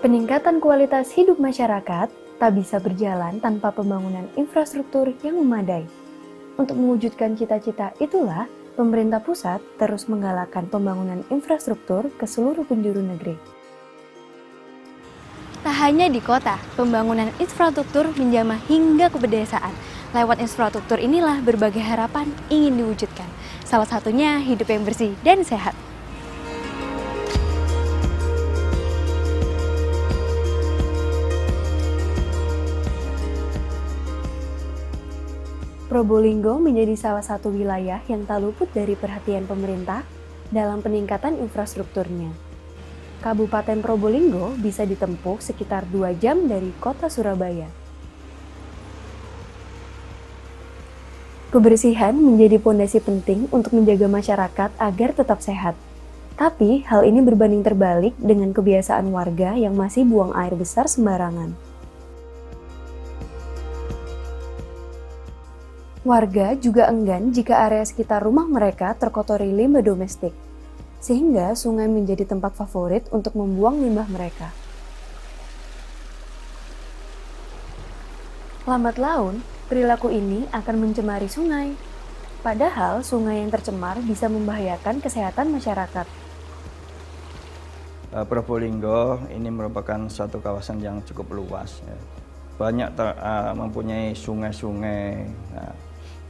Peningkatan kualitas hidup masyarakat tak bisa berjalan tanpa pembangunan infrastruktur yang memadai. Untuk mewujudkan cita-cita itulah, pemerintah pusat terus menggalakkan pembangunan infrastruktur ke seluruh penjuru negeri. Tak hanya di kota, pembangunan infrastruktur menjamah hingga ke pedesaan. Lewat infrastruktur inilah berbagai harapan ingin diwujudkan. Salah satunya hidup yang bersih dan sehat. Probolinggo menjadi salah satu wilayah yang tak luput dari perhatian pemerintah dalam peningkatan infrastrukturnya. Kabupaten Probolinggo bisa ditempuh sekitar 2 jam dari kota Surabaya. Kebersihan menjadi pondasi penting untuk menjaga masyarakat agar tetap sehat. Tapi hal ini berbanding terbalik dengan kebiasaan warga yang masih buang air besar sembarangan. Warga juga enggan jika area sekitar rumah mereka terkotori limbah domestik, sehingga sungai menjadi tempat favorit untuk membuang limbah mereka. Lambat laun, perilaku ini akan mencemari sungai. Padahal sungai yang tercemar bisa membahayakan kesehatan masyarakat. Probolinggo ini merupakan suatu kawasan yang cukup luas. Banyak mempunyai sungai-sungai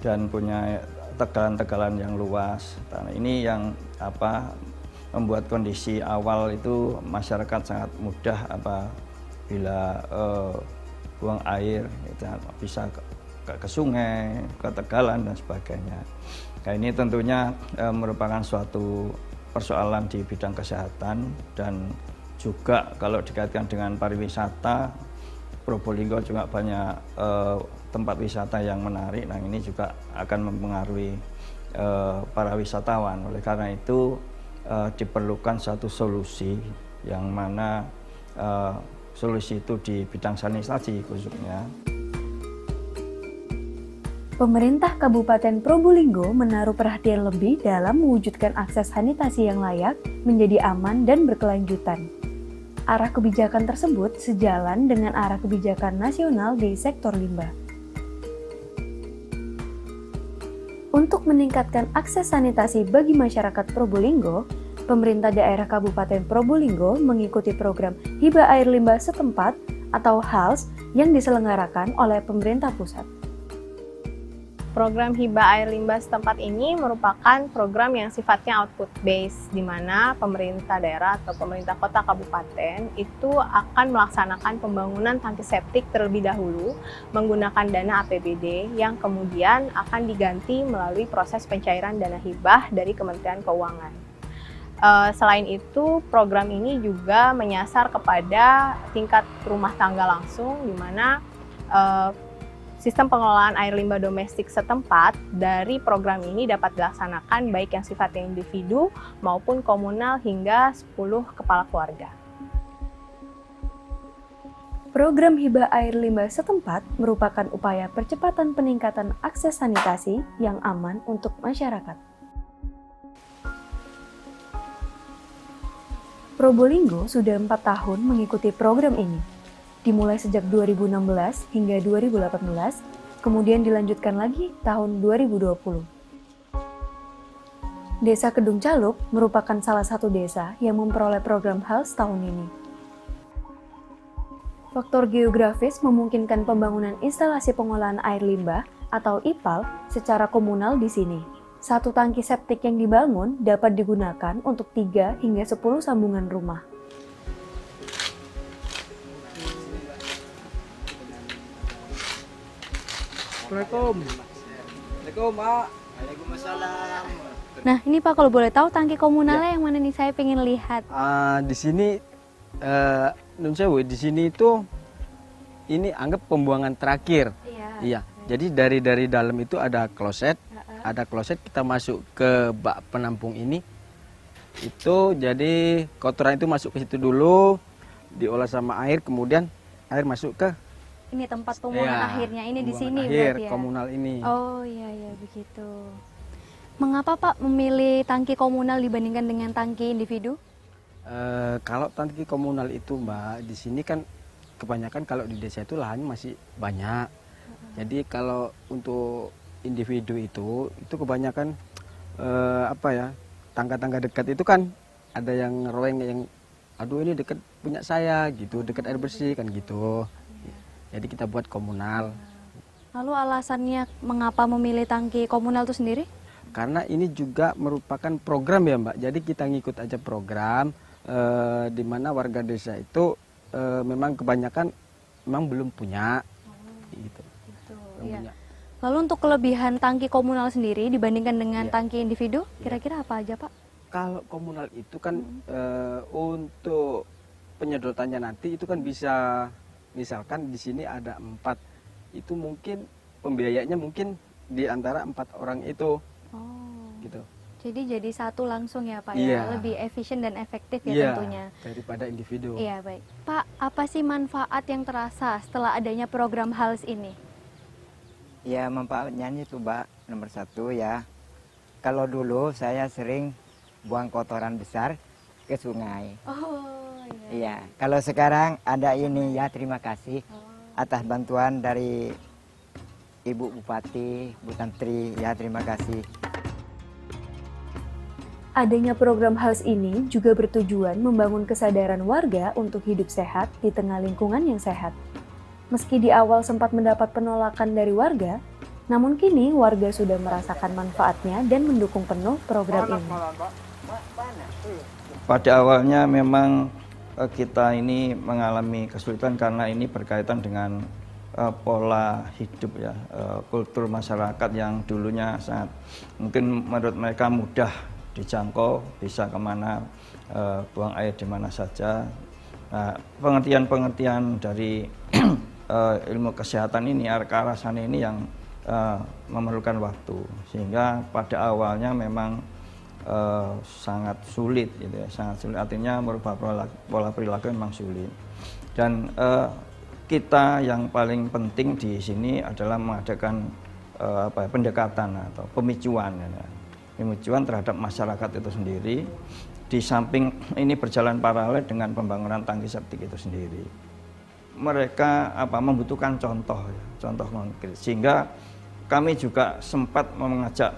dan punya tegalan-tegalan yang luas. Nah, ini yang membuat kondisi awal itu masyarakat sangat mudah bila buang air itu bisa ke sungai, ke tegalan dan sebagainya. Nah, ini tentunya merupakan suatu persoalan di bidang kesehatan dan juga kalau dikaitkan dengan pariwisata, Probolinggo juga banyak tempat wisata yang menarik. Nah, ini juga akan mempengaruhi para wisatawan. Oleh karena itu diperlukan satu solusi yang mana solusi itu di bidang sanitasi khususnya. Pemerintah Kabupaten Probolinggo menaruh perhatian lebih dalam mewujudkan akses sanitasi yang layak menjadi aman dan berkelanjutan. Arah kebijakan tersebut sejalan dengan arah kebijakan nasional di sektor limbah. Untuk meningkatkan akses sanitasi bagi masyarakat Probolinggo, pemerintah daerah Kabupaten Probolinggo mengikuti program Hibah Air Limbah Setempat atau HALS yang diselenggarakan oleh pemerintah pusat. Program Hibah Air Limbah Setempat ini merupakan program yang sifatnya output based, di mana pemerintah daerah atau pemerintah kota kabupaten itu akan melaksanakan pembangunan tangki septik terlebih dahulu menggunakan dana APBD yang kemudian akan diganti melalui proses pencairan dana hibah dari Kementerian Keuangan. Selain itu, program ini juga menyasar kepada tingkat rumah tangga langsung, di mana sistem pengelolaan air limbah domestik setempat dari program ini dapat dilaksanakan baik yang sifatnya individu maupun komunal hingga 10 kepala keluarga. Program Hibah Air Limbah Setempat merupakan upaya percepatan peningkatan akses sanitasi yang aman untuk masyarakat. Probolinggo sudah 4 tahun mengikuti program ini. Dimulai sejak 2016 hingga 2018, kemudian dilanjutkan lagi tahun 2020. Desa Kedung Caluk merupakan salah satu desa yang memperoleh program HALS tahun ini. Faktor geografis memungkinkan pembangunan instalasi pengolahan air limbah atau IPAL secara komunal di sini. Satu tangki septik yang dibangun dapat digunakan untuk 3 hingga 10 sambungan rumah. Assalamualaikum, Pak. Waalaikumsalam. Nah, ini Pak, kalau boleh tahu tangki komunalnya yang mana nih, saya pengen lihat. Di sini, Nun Sewu, di sini itu ini anggap pembuangan terakhir. Iya. Jadi dari dalam itu ada kloset, kita masuk ke bak penampung ini. Itu jadi kotoran itu masuk ke situ dulu, diolah sama air, kemudian air masuk ke Ini tempat pembuangan akhirnya, ini di sini akhir, berarti ya? komunal ini. Oh iya, begitu. Mengapa Pak memilih tangki komunal dibandingkan dengan tangki individu? Kalau tangki komunal itu Mbak, di sini kan kebanyakan kalau di desa itu lahannya masih banyak. Jadi kalau untuk individu itu kebanyakan apa ya, tangga-tangga dekat itu kan ada yang roweng yang aduh ini dekat punya saya gitu, dekat air bersih kan gitu. Jadi kita buat komunal. Lalu alasannya mengapa memilih tangki komunal itu sendiri? Karena ini juga merupakan program ya Mbak. Jadi kita ngikut aja program di mana warga desa itu memang kebanyakan memang belum punya gitu. Belum Iya. punya. Lalu untuk kelebihan tangki komunal sendiri dibandingkan dengan Iya. tangki individu, kira-kira apa aja Pak? Kalau komunal itu kan untuk penyedotannya nanti itu kan bisa, misalkan di sini ada 4, itu mungkin pembiayanya mungkin di antara 4 orang itu Oh. gitu. Jadi satu langsung ya Pak Iya. ya, lebih efisien dan efektif ya Iya, tentunya. daripada individu. Iya baik. Pak, apa sih manfaat yang terasa setelah adanya program HALS ini? Ya manfaatnya itu Mbak, nomor 1 ya. Kalau dulu saya sering buang kotoran besar ke sungai. Oh iya. Iya, kalau sekarang ada ini ya terima kasih atas bantuan dari Ibu Bupati, Bu Tantri ya terima kasih. Adanya program HALS ini juga bertujuan membangun kesadaran warga untuk hidup sehat di tengah lingkungan yang sehat. Meski di awal sempat mendapat penolakan dari warga, namun kini warga sudah merasakan manfaatnya dan mendukung penuh program ini. Pada awalnya memang kita ini mengalami kesulitan karena ini berkaitan dengan pola hidup ya, kultur masyarakat yang dulunya sangat mungkin menurut mereka mudah dijangkau, bisa kemana, buang air di mana saja. Nah, pengertian-pengertian dari ilmu kesehatan ini, ke arah sana ini yang memerlukan waktu, sehingga pada awalnya memang sangat sulit gitu ya, sangat sulit, artinya merubah pola perilaku memang sulit. Dan kita yang paling penting di sini adalah mengadakan pendekatan atau pemicuan ya. Pemicuan terhadap masyarakat itu sendiri, di samping ini berjalan paralel dengan pembangunan tangki septik itu sendiri. Mereka membutuhkan contoh konkret, sehingga kami juga sempat mengajak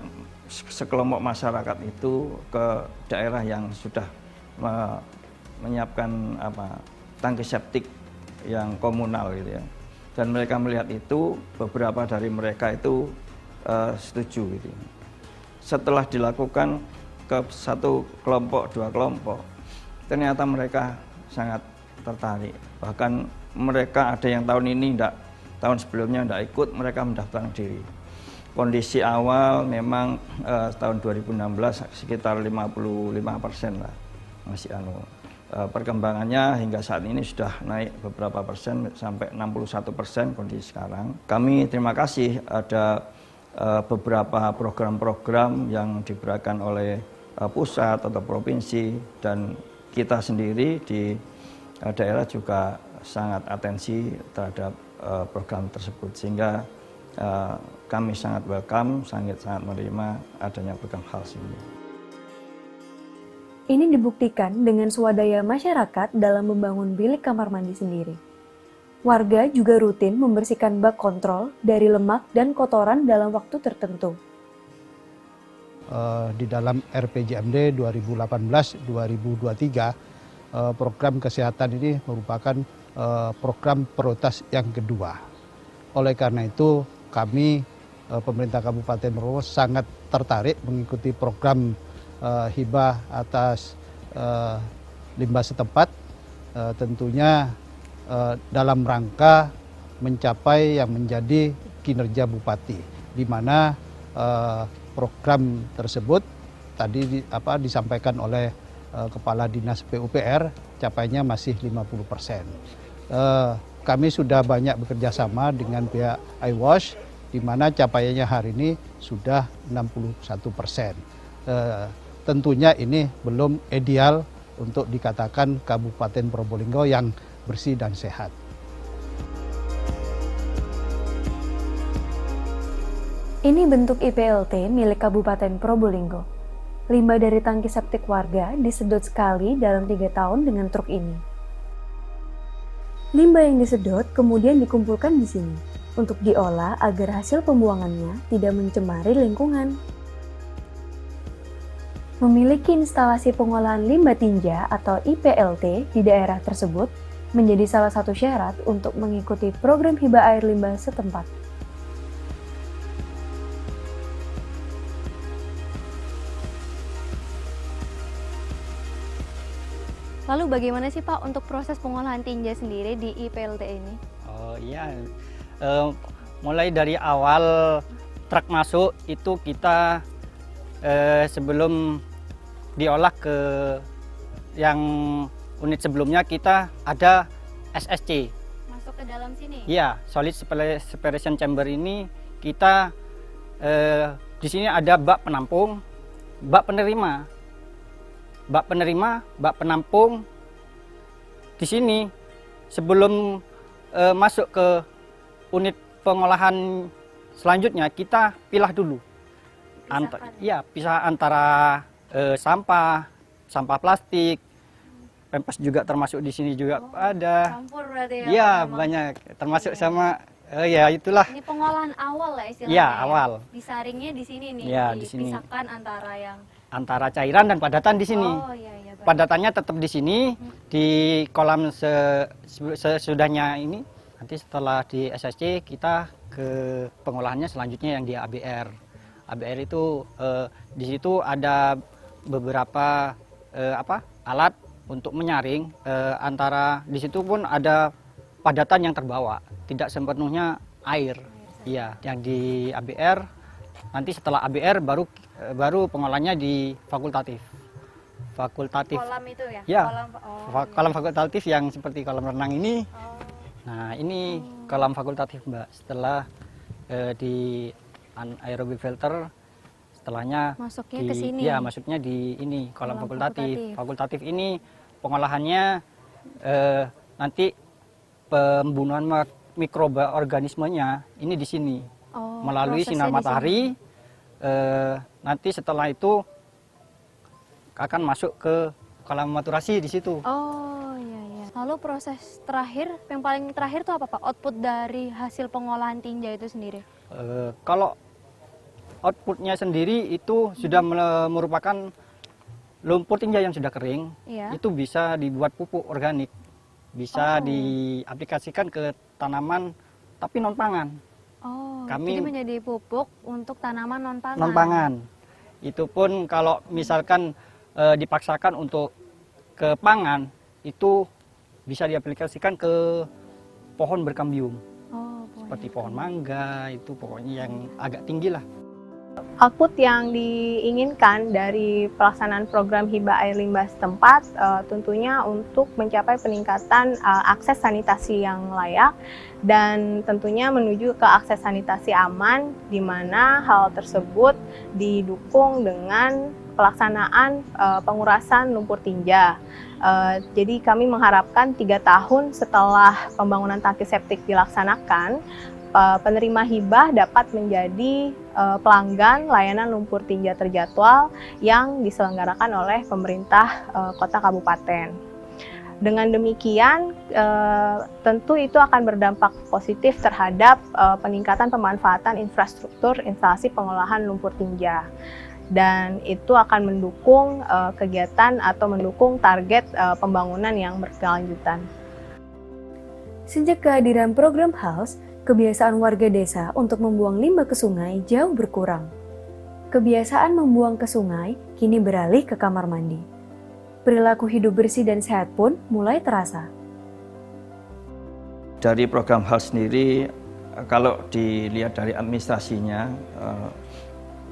sekelompok masyarakat itu ke daerah yang sudah menyiapkan tangki septik yang komunal gitu ya. Dan mereka melihat itu, beberapa dari mereka itu setuju gitu. Setelah dilakukan ke satu kelompok, 2 kelompok, ternyata mereka sangat tertarik. Bahkan mereka ada yang tahun ini tahun sebelumnya tidak ikut, mereka mendaftarkan diri. Kondisi awal memang tahun 2016 sekitar 55% lah masih perkembangannya hingga saat ini sudah naik beberapa persen sampai 61% kondisi sekarang. Kami terima kasih ada beberapa program-program yang diberikan oleh pusat atau provinsi, dan kita sendiri di daerah juga sangat atensi terhadap program tersebut, sehingga kami sangat welcome, sangat menerima adanya program HALS ini. Ini dibuktikan dengan swadaya masyarakat dalam membangun bilik kamar mandi sendiri. Warga juga rutin membersihkan bak kontrol dari lemak dan kotoran dalam waktu tertentu. Di dalam RPJMD 2018-2023, program kesehatan ini merupakan program prioritas yang kedua. Oleh karena itu, kami pemerintah Kabupaten Merowo sangat tertarik mengikuti program hibah atas limbah setempat, tentunya dalam rangka mencapai yang menjadi kinerja Bupati, di mana program tersebut tadi disampaikan oleh Kepala Dinas PUPR capainya masih 50%. Kami sudah banyak bekerja sama dengan pihak iWash, di mana capaiannya hari ini sudah 61%. Tentunya ini belum ideal untuk dikatakan Kabupaten Probolinggo yang bersih dan sehat. Ini bentuk IPLT milik Kabupaten Probolinggo. Limbah dari tangki septik warga disedot sekali dalam 3 tahun dengan truk ini. Limbah yang disedot kemudian dikumpulkan di sini untuk diolah agar hasil pembuangannya tidak mencemari lingkungan. Memiliki instalasi pengolahan limbah tinja atau IPLT di daerah tersebut menjadi salah satu syarat untuk mengikuti program hibah air limbah setempat. Lalu bagaimana sih Pak untuk proses pengolahan tinja sendiri di IPLT ini? Oh iya, mulai dari awal truk masuk itu kita sebelum diolah ke yang unit sebelumnya kita ada SSC. Masuk ke dalam sini? Iya, solid separation chamber ini kita di sini ada bak penampung, bak penerima. Bak penerima, bak penampung. Di sini sebelum masuk ke unit pengolahan selanjutnya kita pilah dulu. Pisah antara sampah plastik, pempes juga termasuk di sini juga ada. Campur berarti ya? Iya, banyak. Termasuk sama ya itulah. Ini pengolahan awal lah istilahnya. Iya, awal. Disaringnya di sini nih. Iya, di sini. Dipisahkan antara cairan dan padatan di sini. Oh iya iya. Baik. Padatannya tetap di sini di kolam sesudahnya ini. Nanti setelah di SSC kita ke pengolahannya selanjutnya yang di ABR. ABR itu di situ ada beberapa alat untuk menyaring antara di situ pun ada padatan yang terbawa, tidak sepenuhnya air. Iya, yang di ABR nanti setelah ABR baru pengolahannya di fakultatif. Kolam itu ya? Ya, Kolam fakultatif yang seperti kolam renang ini. Nah, ini kolam fakultatif, Mbak. Setelah di anaerobic filter, setelahnya masuknya ke sini. Ya, masuknya di ini kolam fakultatif. Fakultatif ini pengolahannya nanti pembunuhan mikroorganismenya ini di sini. Melalui sinar matahari. Nanti setelah itu akan masuk ke kolam maturasi di situ. Oh iya iya. Lalu proses terakhir, yang paling terakhir itu apa Pak? Output dari hasil pengolahan tinja itu sendiri? Kalau outputnya sendiri itu sudah merupakan lumpur tinja yang sudah kering. Iya. Itu bisa dibuat pupuk organik, bisa diaplikasikan ke tanaman tapi non pangan. Jadi menjadi pupuk untuk tanaman non pangan. Non pangan. Itu pun kalau misalkan dipaksakan untuk ke pangan, itu bisa diaplikasikan ke pohon berkambium. Seperti pohon mangga, itu pokoknya yang agak tinggi lah. Output yang diinginkan dari pelaksanaan program hibah air limbah setempat tentunya untuk mencapai peningkatan akses sanitasi yang layak dan tentunya menuju ke akses sanitasi aman, di mana hal tersebut didukung dengan pelaksanaan pengurasan lumpur tinja. Jadi kami mengharapkan 3 tahun setelah pembangunan tangki septik dilaksanakan, penerima hibah dapat menjadi pelanggan layanan lumpur tinja terjadwal yang diselenggarakan oleh pemerintah kota kabupaten. Dengan demikian, tentu itu akan berdampak positif terhadap peningkatan pemanfaatan infrastruktur instalasi pengolahan lumpur tinja. Dan itu akan mendukung kegiatan atau mendukung target pembangunan yang berkelanjutan. Sejak kehadiran program HALS, kebiasaan warga desa untuk membuang limbah ke sungai jauh berkurang. Kebiasaan membuang ke sungai kini beralih ke kamar mandi. Perilaku hidup bersih dan sehat pun mulai terasa. Dari program HALS sendiri, kalau dilihat dari administrasinya,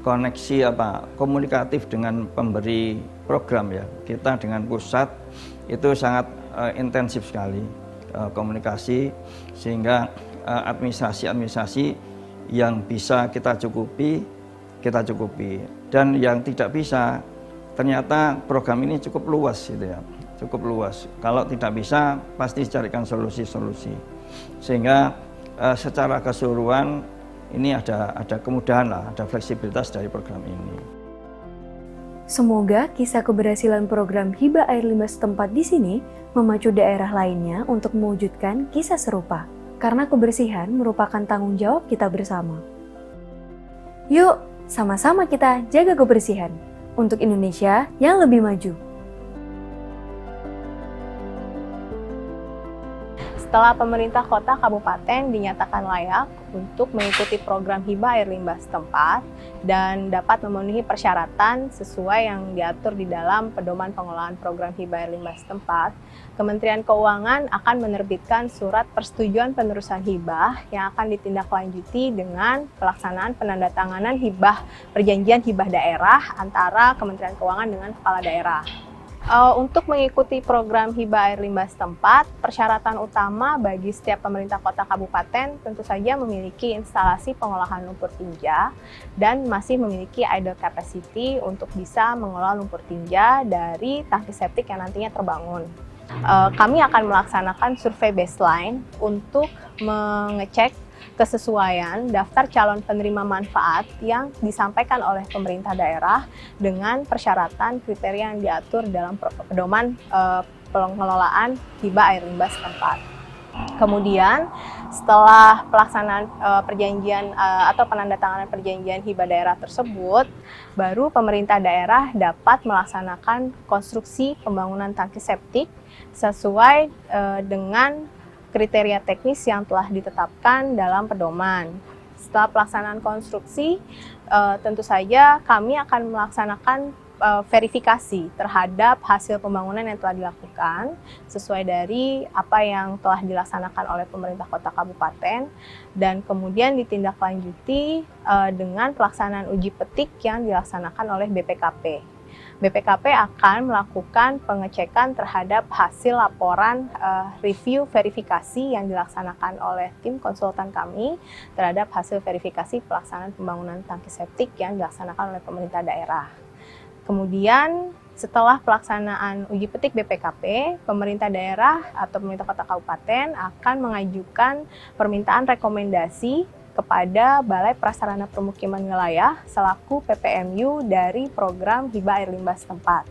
koneksi komunikatif dengan pemberi program ya, kita dengan pusat itu sangat intensif sekali komunikasi, sehingga administrasi yang bisa kita cukupi, dan yang tidak bisa, ternyata program ini cukup luas gitu ya, cukup luas. Kalau tidak bisa pasti dicarikan solusi-solusi, sehingga secara keseluruhan ini ada kemudahan lah, ada fleksibilitas dari program ini. Semoga kisah keberhasilan program hibah air limbah setempat di sini memacu daerah lainnya untuk mewujudkan kisah serupa. Karena kebersihan merupakan tanggung jawab kita bersama. Yuk, sama-sama kita jaga kebersihan untuk Indonesia yang lebih maju. Setelah pemerintah kota kabupaten dinyatakan layak untuk mengikuti program hibah air limbah setempat dan dapat memenuhi persyaratan sesuai yang diatur di dalam pedoman pengelolaan program hibah air limbah setempat, Kementerian Keuangan akan menerbitkan surat persetujuan penerusan hibah yang akan ditindaklanjuti dengan pelaksanaan penandatanganan hibah perjanjian hibah daerah antara Kementerian Keuangan dengan kepala daerah. Untuk mengikuti program hibah air limbah setempat, persyaratan utama bagi setiap pemerintah kota kabupaten tentu saja memiliki instalasi pengolahan lumpur tinja dan masih memiliki idle capacity untuk bisa mengelola lumpur tinja dari tangki septik yang nantinya terbangun. Kami akan melaksanakan survei baseline untuk mengecek kesesuaian daftar calon penerima manfaat yang disampaikan oleh pemerintah daerah dengan persyaratan kriteria yang diatur dalam pedoman pengelolaan hibah air limbah setempat. Kemudian setelah pelaksanaan perjanjian atau penandatanganan perjanjian hibah daerah tersebut, baru pemerintah daerah dapat melaksanakan konstruksi pembangunan tangki septik sesuai dengan kriteria teknis yang telah ditetapkan dalam pedoman. Setelah pelaksanaan konstruksi, tentu saja kami akan melaksanakan verifikasi terhadap hasil pembangunan yang telah dilakukan sesuai dari apa yang telah dilaksanakan oleh pemerintah kota kabupaten dan kemudian ditindaklanjuti dengan pelaksanaan uji petik yang dilaksanakan oleh BPKP. BPKP akan melakukan pengecekan terhadap hasil laporan review verifikasi yang dilaksanakan oleh tim konsultan kami terhadap hasil verifikasi pelaksanaan pembangunan tangki septik yang dilaksanakan oleh pemerintah daerah. Kemudian setelah pelaksanaan uji petik BPKP, pemerintah daerah atau pemerintah kota kabupaten akan mengajukan permintaan rekomendasi kepada Balai Prasarana Permukiman Wilayah selaku PPMU dari program hibah air limbah setempat.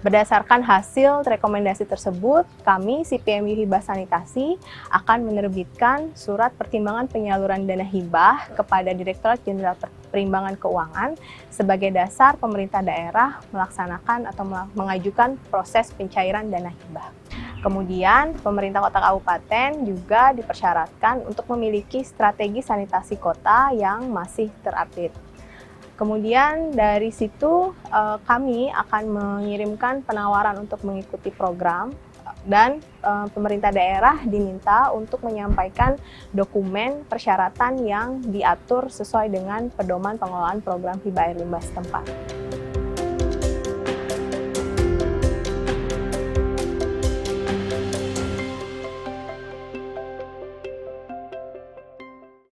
Berdasarkan hasil rekomendasi tersebut, kami CPMU Hibah Sanitasi akan menerbitkan surat pertimbangan penyaluran dana hibah kepada Direktorat Jenderal Perimbangan Keuangan sebagai dasar pemerintah daerah melaksanakan atau mengajukan proses pencairan dana hibah. Kemudian, pemerintah kota kabupaten juga dipersyaratkan untuk memiliki strategi sanitasi kota yang masih terupdate. Kemudian dari situ kami akan mengirimkan penawaran untuk mengikuti program dan pemerintah daerah diminta untuk menyampaikan dokumen persyaratan yang diatur sesuai dengan pedoman pengelolaan program hibah air limbah setempat.